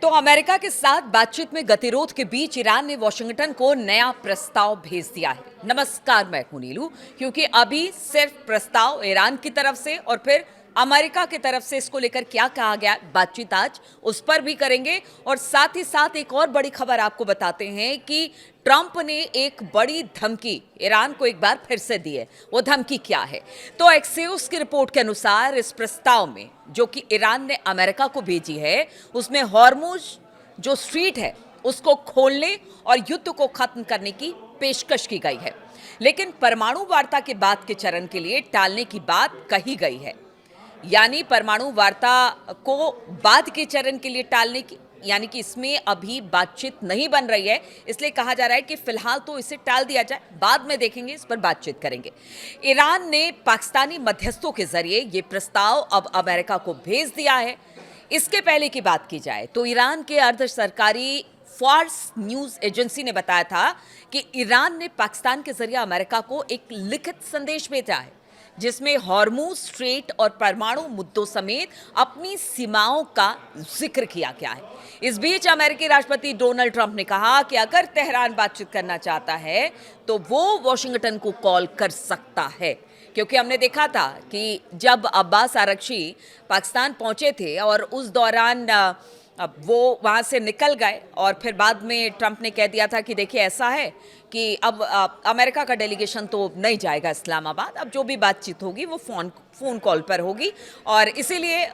तो अमेरिका के साथ बातचीत में गतिरोध के बीच ईरान ने वॉशिंगटन को नया प्रस्ताव भेज दिया है। नमस्कार, मैं हूं नीलू। क्योंकि अभी सिर्फ प्रस्ताव ईरान की तरफ से और फिर अमेरिका की तरफ से इसको लेकर क्या कहा गया, बातचीत आज उस पर भी करेंगे। और साथ ही साथ एक और बड़ी खबर आपको बताते हैं कि ट्रंप ने एक बड़ी धमकी ईरान को एक बार फिर से दी है। वो धमकी क्या है? तो एक्सियोस की रिपोर्ट के अनुसार इस प्रस्ताव में जो कि ईरान ने अमेरिका को भेजी है, उसमें हॉर्मुज जो स्ट्रीट है उसको खोलने और युद्ध को खत्म करने की पेशकश की गई है। लेकिन परमाणु वार्ता के बाद के चरण के लिए टालने की बात कही गई है। यानी परमाणु वार्ता को बाद के चरण के लिए टालने की, यानी कि इसमें अभी बातचीत नहीं बन रही है, इसलिए कहा जा रहा है कि फिलहाल तो इसे टाल दिया जाए, बाद में देखेंगे, इस पर बातचीत करेंगे। ईरान ने पाकिस्तानी मध्यस्थों के जरिए यह प्रस्ताव अब अमेरिका को भेज दिया है। इसके पहले की बात की जाए तो ईरान के अर्ध सरकारी फार्स न्यूज एजेंसी ने बताया था कि ईरान ने पाकिस्तान के जरिए अमेरिका को एक लिखित संदेश भेजा है जिसमें हॉर्मुज स्ट्रेट और परमाणु मुद्दों समेत अपनी सीमाओं का जिक्र किया गया है। इस बीच अमेरिकी राष्ट्रपति डोनाल्ड ट्रंप ने कहा कि अगर तेहरान बातचीत करना चाहता है तो वो वॉशिंगटन को कॉल कर सकता है। क्योंकि हमने देखा था कि जब अब्बास आरगची पाकिस्तान पहुंचे थे और उस दौरान अब वो वहाँ से निकल गए और फिर बाद में ट्रंप ने कह दिया था कि देखिए ऐसा है कि अब अमेरिका का डेलीगेशन तो नहीं जाएगा इस्लामाबाद, अब जो भी बातचीत होगी वो फ़ोन कॉल पर होगी। और इसीलिए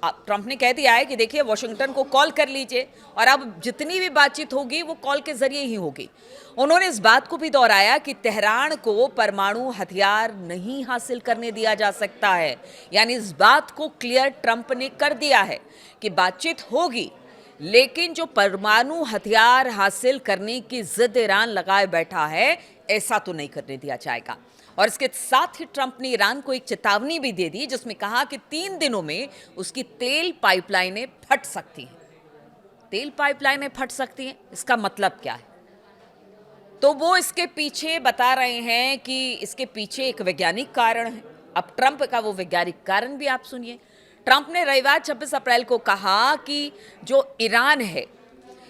ट्रंप ने कह दिया है कि देखिए वॉशिंगटन को कॉल कर लीजिए और अब जितनी भी बातचीत होगी वो कॉल के जरिए ही होगी। उन्होंने इस बात को भी दोहराया कि तेहरान को परमाणु हथियार नहीं हासिल करने दिया जा सकता है। यानी इस बात को क्लियर ट्रंप ने कर दिया है कि बातचीत होगी, लेकिन जो परमाणु हथियार हासिल करने की जिद ईरान लगाए बैठा है, ऐसा तो नहीं करने दिया जाएगा। और इसके साथ ही ट्रंप ने ईरान को एक चेतावनी भी दे दी जिसमें कहा कि 3 दिनों में उसकी तेल पाइपलाइनें फट सकती हैं। तेल पाइपलाइनें फट सकती हैं, इसका मतलब क्या है? तो वो इसके पीछे बता रहे हैं कि इसके पीछे एक वैज्ञानिक कारण है। अब ट्रंप का वो वैज्ञानिक कारण भी आप सुनिए। ट्रंप ने रविवार 26 अप्रैल को कहा कि जो ईरान है,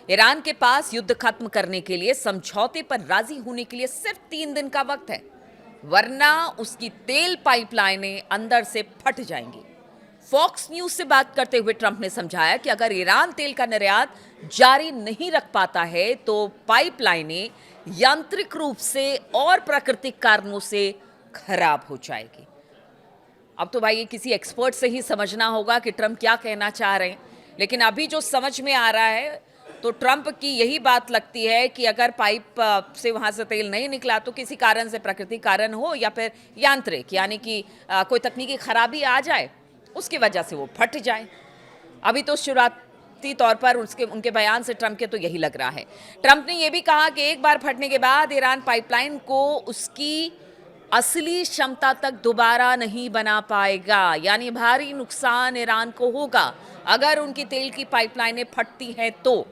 ईरान के पास युद्ध खत्म करने के लिए समझौते पर राजी होने के लिए सिर्फ 3 दिन का वक्त है, वरना उसकी तेल पाइपलाइनें अंदर से फट जाएंगी। फॉक्स न्यूज से बात करते हुए ट्रंप ने समझाया कि अगर ईरान तेल का निर्यात जारी नहीं रख पाता है तो पाइपलाइनें यांत्रिक रूप से और प्राकृतिक कारणों से खराब हो जाएगी। अब तो भाई ये किसी एक्सपर्ट से ही समझना होगा कि ट्रंप क्या कहना चाह रहे हैं, लेकिन अभी जो समझ में आ रहा है तो ट्रंप की यही बात लगती है कि अगर पाइप से वहाँ से तेल नहीं निकला तो किसी कारण से, प्राकृतिक कारण हो या फिर यांत्रिक, यानी कि कोई तकनीकी खराबी आ जाए, उसकी वजह से वो फट जाए। अभी तो शुरुआती तौर पर उनके बयान से ट्रंप के तो यही लग रहा है। ट्रंप ने यह भी कहा कि एक बार फटने के बाद ईरान पाइपलाइन को उसकी असली क्षमता तक दोबारा नहीं बना पाएगा। यानी भारी नुकसान ईरान को होगा अगर उनकी तेल की पाइपलाइनें फटती हैं तो।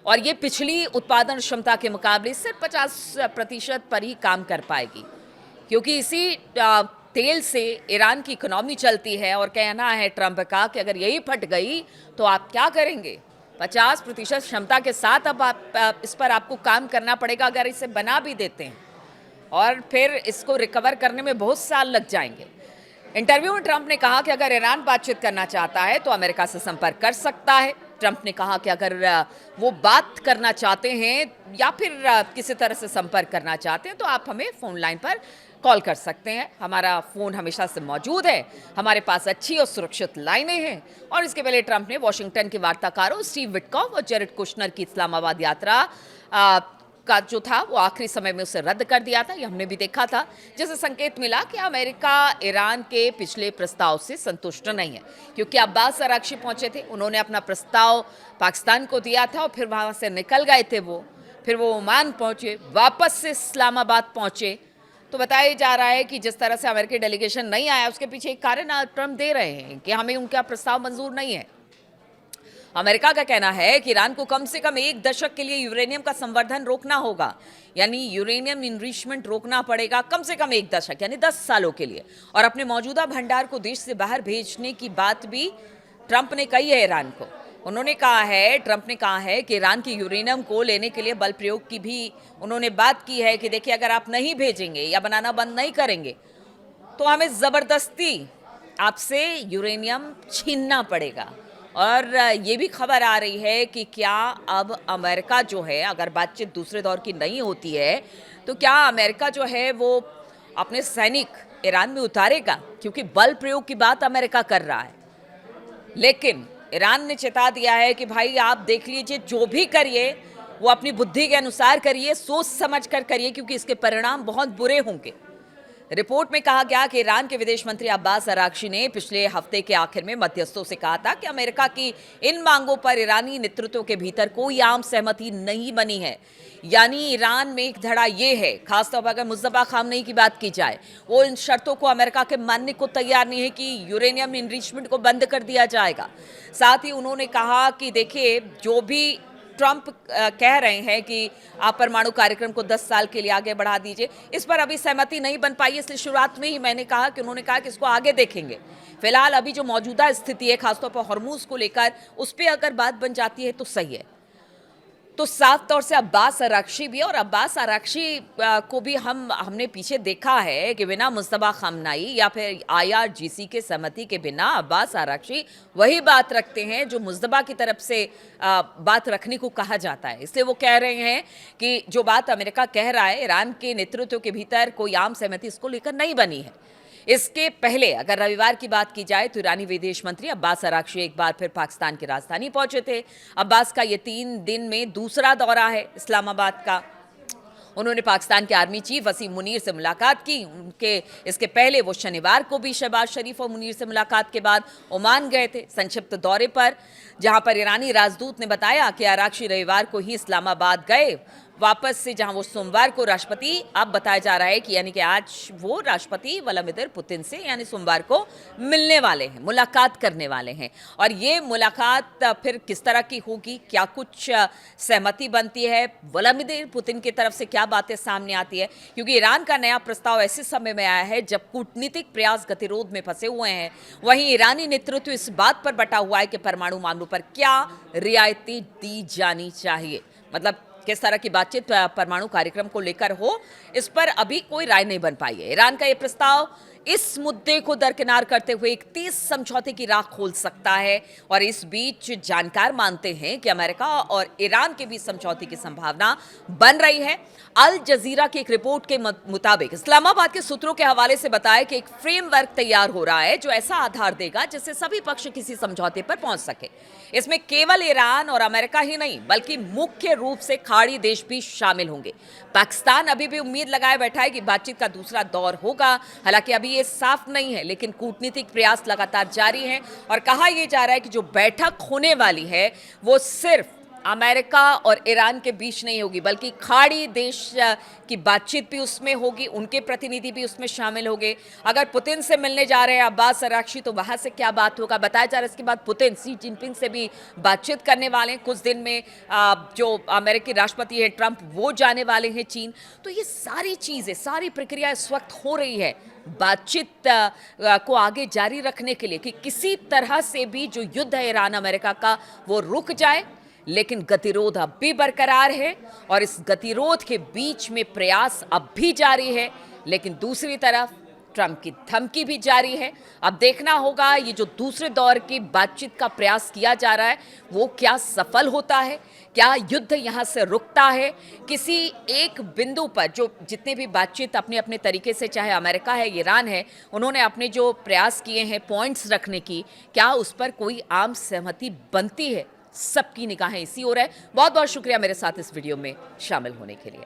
और ये पिछली उत्पादन क्षमता के मुकाबले सिर्फ 50% पर ही काम कर पाएगी, क्योंकि इसी तेल से ईरान की इकोनॉमी चलती है। और कहना है ट्रंप का कि अगर यही फट गई तो आप क्या करेंगे? 50% क्षमता के साथ अब आप इस पर आपको काम करना पड़ेगा अगर इसे बना भी देते हैं, और फिर इसको रिकवर करने में बहुत साल लग जाएंगे। इंटरव्यू में ट्रंप ने कहा कि अगर ईरान बातचीत करना चाहता है तो अमेरिका से संपर्क कर सकता है। ट्रंप ने कहा कि अगर वो बात करना चाहते हैं या फिर किसी तरह से संपर्क करना चाहते हैं तो आप हमें फ़ोन लाइन पर कॉल कर सकते हैं। हमारा फ़ोन हमेशा से मौजूद है, हमारे पास अच्छी और सुरक्षित लाइनें हैं। और इसके पहले ट्रंप ने वॉशिंगटन के वार्ताकारों स्टीव विटकॉफ और जेरेड कुशनर की इस्लामाबाद यात्रा का जो था वो आखिरी समय में उसे रद्द कर दिया था। ये हमने भी देखा था, जिससे संकेत मिला कि अमेरिका ईरान के पिछले प्रस्ताव से संतुष्ट नहीं है। क्योंकि अब्बास आरगची पहुंचे थे, उन्होंने अपना प्रस्ताव पाकिस्तान को दिया था और फिर वहाँ से निकल गए थे फिर वो ओमान पहुंचे, वापस से इस्लामाबाद पहुंचे। तो बताया जा रहा है कि जिस तरह से अमेरिकी डेलीगेशन नहीं आया उसके पीछे एक कारण ट्रंप दे रहे हैं कि हमें उनका प्रस्ताव मंजूर नहीं है। अमेरिका का कहना है कि ईरान को कम से कम 1 दशक के लिए यूरेनियम का संवर्धन रोकना होगा, यानी यूरेनियम इनरिचमेंट रोकना पड़ेगा कम से कम 1 दशक, यानी 10 सालों के लिए। और अपने मौजूदा भंडार को देश से बाहर भेजने की बात भी ट्रंप ने कही है ईरान को। उन्होंने कहा है, ट्रंप ने कहा है कि ईरान की यूरेनियम को लेने के लिए बल प्रयोग की भी उन्होंने बात की है कि देखिए अगर आप नहीं भेजेंगे या बनाना बंद नहीं करेंगे तो हमें ज़बरदस्ती आपसे यूरेनियम छीनना पड़ेगा। और ये भी खबर आ रही है कि क्या अब अमेरिका जो है, अगर बातचीत दूसरे दौर की नहीं होती है तो क्या अमेरिका जो है वो अपने सैनिक ईरान में उतारेगा, क्योंकि बल प्रयोग की बात अमेरिका कर रहा है। लेकिन ईरान ने चेता दिया है कि भाई आप देख लीजिए, जो भी करिए वो अपनी बुद्धि के अनुसार करिए, सोच समझ कर करिए, क्योंकि इसके परिणाम बहुत बुरे होंगे। रिपोर्ट में कहा गया कि ईरान के विदेश मंत्री अब्बास अराक्ची ने पिछले हफ्ते के आखिर में मध्यस्थों से कहा था कि अमेरिका की इन मांगों पर ईरानी नेतृत्व के भीतर कोई आम सहमति नहीं बनी है। यानी ईरान में एक धड़ा ये है, खासतौर पर अगर मुस्तफा खामनेई की बात की जाए, वो इन शर्तों को अमेरिका के मानने को तैयार नहीं है कि यूरेनियम इनरिचमेंट को बंद कर दिया जाएगा। साथ ही उन्होंने कहा कि देखिए, जो भी ट्रंप कह रहे हैं कि आप परमाणु कार्यक्रम को 10 साल के लिए आगे बढ़ा दीजिए, इस पर अभी सहमति नहीं बन पाई है। इसलिए शुरुआत में ही मैंने कहा कि उन्होंने कहा कि इसको आगे देखेंगे। फिलहाल अभी जो मौजूदा स्थिति है, खासतौर पर हॉर्मूज को लेकर, उस पर अगर बात बन जाती है तो सही है। तो साफ तौर से अब्बास अराक्ची भी, और अब्बास अराक्ची को भी हमने पीछे देखा है कि बिना मुस्तफा खामनेई या फिर IRGC के सहमति के बिना अब्बास अराक्ची वही बात रखते हैं जो मुस्तफा की तरफ से बात रखने को कहा जाता है। इसलिए वो कह रहे हैं कि जो बात अमेरिका कह रहा है, ईरान के नेतृत्व के भीतर कोई आम सहमति इसको लेकर नहीं बनी है। इसके पहले अगर रविवार की बात की जाए तो ईरानी विदेश मंत्री अब्बास अराक्ची एक बार फिर पाकिस्तान की राजधानी पहुंचे थे। अब्बास का ये 3 दिन में दूसरा दौरा है इस्लामाबाद का। उन्होंने पाकिस्तान के आर्मी चीफ वसीम मुनीर से मुलाकात की। इसके पहले वो शनिवार को भी शहबाज शरीफ और मुनीर से मुलाकात के बाद ओमान गए थे संक्षिप्त दौरे पर, जहां पर ईरानी राजदूत ने बताया कि अराक्ची रविवार को ही इस्लामाबाद गए वापस से, जहां वो सोमवार को राष्ट्रपति, अब बताया जा रहा है कि यानी कि आज वो राष्ट्रपति व्लादिमीर पुतिन से यानी सोमवार को मिलने वाले हैं, मुलाकात करने वाले हैं। और ये मुलाकात फिर किस तरह की होगी, क्या कुछ सहमति बनती है, व्लादिमीर पुतिन की तरफ से क्या बातें सामने आती है, क्योंकि ईरान का नया प्रस्ताव ऐसे समय में आया है जब कूटनीतिक प्रयास गतिरोध में फंसे हुए हैं। वहीं ईरानी नेतृत्व इस बात पर बटा हुआ है कि परमाणु मामलों पर क्या रियायतें दी जानी चाहिए, मतलब किस तरह की बातचीत परमाणु कार्यक्रम को लेकर हो, इस पर अभी कोई राय नहीं बन पाई है। ईरान का यह प्रस्ताव इस मुद्दे को दरकिनार करते हुए एक तेज समझौते की राह खोल सकता है। और इस बीच जानकार मानते हैं कि अमेरिका और ईरान के बीच समझौते की संभावना बन रही है। अल जजीरा की एक रिपोर्ट के मुताबिक इस्लामाबाद के सूत्रों के हवाले से बताया कि एक फ्रेमवर्क तैयार हो रहा है जो ऐसा आधार देगा जिससे सभी पक्ष किसी समझौते पर पहुंच सके। इसमें केवल ईरान और अमेरिका ही नहीं बल्कि मुख्य रूप से खाड़ी देश भी शामिल होंगे। पाकिस्तान अभी भी उम्मीद लगाए बैठा है कि बातचीत का दूसरा दौर होगा। हालांकि अभी ये साफ नहीं है, लेकिन कूटनीतिक प्रयास लगातार जारी हैं और कहा यह जा रहा है कि जो बैठक होने वाली है वो सिर्फ अमेरिका और ईरान के बीच नहीं होगी, बल्कि खाड़ी देश की बातचीत भी उसमें होगी, उनके प्रतिनिधि भी उसमें शामिल होंगे। अगर पुतिन से मिलने जा रहे हैं अब्बास अराक्ची तो वहां से क्या बात होगा, बताया जा रहा है इसके बाद पुतिन शी जिनपिंग से भी बातचीत करने वाले हैं। कुछ दिन में जो अमेरिकी राष्ट्रपति है ट्रंप, वो जाने वाले हैं चीन। तो ये सारी चीज़ें, सारी प्रक्रिया इस वक्त हो रही है बातचीत को आगे जारी रखने के लिए कि किसी तरह से भी जो युद्ध है ईरान अमेरिका का वो रुक जाए। लेकिन गतिरोध अब भी बरकरार है और इस गतिरोध के बीच में प्रयास अब भी जारी है, लेकिन दूसरी तरफ ट्रंप की धमकी भी जारी है। अब देखना होगा ये जो दूसरे दौर की बातचीत का प्रयास किया जा रहा है वो क्या सफल होता है, क्या युद्ध यहाँ से रुकता है। किसी एक बिंदु पर जो जितने भी बातचीत अपने अपने तरीके से, चाहे अमेरिका है, ईरान है, उन्होंने अपने जो प्रयास किए हैं पॉइंट्स रखने की, क्या उस पर कोई आम सहमति बनती है। सबकी निगाहें इसी ओर है। बहुत बहुत शुक्रिया मेरे साथ इस वीडियो में शामिल होने के लिए।